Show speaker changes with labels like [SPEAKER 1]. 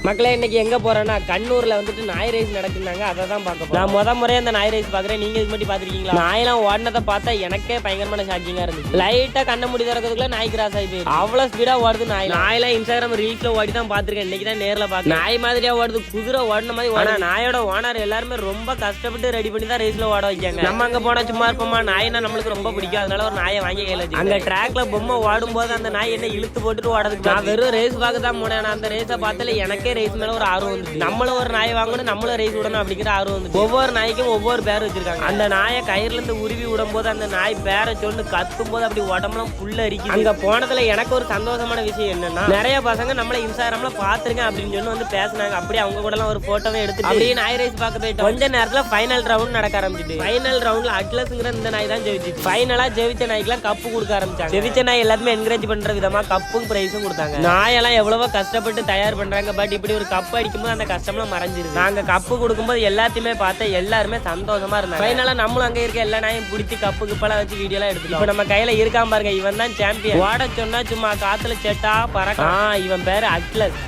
[SPEAKER 1] மக்களே இன்னைக்கு எங்க போறேன்னா கண்ணூர்ல வந்துட்டு நாய் ரேஸ் நடக்குறாங்க, அதை தான் பார்க்க போறோம். நான் முத முறையா அந்த நாய் ரேஸ் பாக்குறேன். நீங்க இது மட்டும் பாத்துருக்கீங்களா? நாயெல்லாம் ஓடினதை பார்த்தா எனக்கே பயங்கரமான ஷாக்கிங்கா இருந்துச்சு. லைட்டா கண்ண முடி திறக்கிறதுக்குள்ள நாய் கிராஸ் ஆகி போயிருக்கு. அவ்வளவு ஸ்பீடா ஓடுது நாய். நாயெல்லாம் இன்ஸ்டாகிராம் ரீல்ஸ்ல ஓடி தான் பாத்துருக்கேன். இன்னைக்கு தான் நேர்ல பாக்க நாய் மாதிரியா ஓடுது, குதிரை ஓடின மாதிரி. ஆனா நாயோட ஓனர் எல்லாருமே ரொம்ப கஷ்டப்பட்டு ரெடி பண்ணி தான் ரேஸ்ல ஓட வைக்காங்க. நம்ம அங்க போனா சும்மா இருப்போமா, நாய்னா நம்மளுக்கு ரொம்ப பிடிக்கும். அதனால ஒரு நாயை வாங்கி கையில வச்சு அங்க ட்ராக்ல பொம்மை ஓடும் போது அந்த நாய் என்ன இழுத்து போட்டுட்டு ஓடுறதுக்கு நான் வெறும் ரேஸ் பார்க்க தான் போனேன். அந்த ரேஸை பார்த்தால எனக்கே ரேஸ் மேல ஒரு ஆர்வம் வந்து நம்மளும் ஒரு நாய் வாங்கணும், நம்மளும் ரேஸ் விடணும் அப்படிங்கிற ஆர்வம் வந்து ஒவ்வொரு நாய்க்கும் ஒவ்வொரு பேர் வச்சிருக்காங்க. அந்த நாயை கயிறுல இருந்து உருவி விடும் போது அந்த நாய் பேரை சொல்லு கத்தும் போது அப்படி உடம்புலாம் புல்ல அரிக்கும். அங்க போனதுல எனக்கு ஒரு சந்தோஷமான விஷயம் என்னன்னா, நிறைய பசங்க நம்மள இன்ஸ்டாகிராம்ல பாத்துருக்கேன் அப்படின்னு சொல்லி வந்து பேசினாங்க. அப்படியே அவங்க கூட எல்லாம் ஒரு போட்டோவே எடுத்து அப்படியே நாய் ரேஸ் பார்க்க போயிட்டோம். கொஞ்ச நேரத்துல ஃபைனல் ரவுண்ட் நடக்க ஆரம்பிச்சிட்டு ஃபைனல் ரவுண்ட்ல அட்லஸ்ங்கிற இந்த நாய் தான் ஜெயிச்சு. ஃபைனலா ஜெயிச்ச நாய்க்கெல்லாம் கப்பு கொடுக்க ஆரம்பிச்சாங்க. ஜெயிச்ச நாய் எல்லாருமே என்கரேஜ் பண்ற விதமா கப்பும் பிரைஸும் கொடுத்தாங்க. நாயெல்லாம் எவ்வளவோ கஷ்டப்பட்டு தயார் பண்றாங்க. பட் இப்படி ஒரு கப் அடிக்கும்போது அந்த கஷ்டம்லாம் மறைஞ்சிருக்கு. நாங்க கப்பு கொடுக்கும்போது எல்லாத்தையுமே பார்த்து எல்லாருமே சந்தோஷமா இருந்தாங்க. ஃபைனலா நம்மளும் அங்க இருக்க எல்லா நாயும் பிடிச்சி கப்பு கிப்பெல்லாம் வச்சு வீடியோ எல்லாம் எடுத்துட்டோம். இப்ப நம்ம கையில இருக்காம பாருங்க, இவன் தான் சாம்பியன். ஓட சொன்னா சும்மா காத்துல செட்டா பறக்க. இவன் பேரு அட்லஸ்.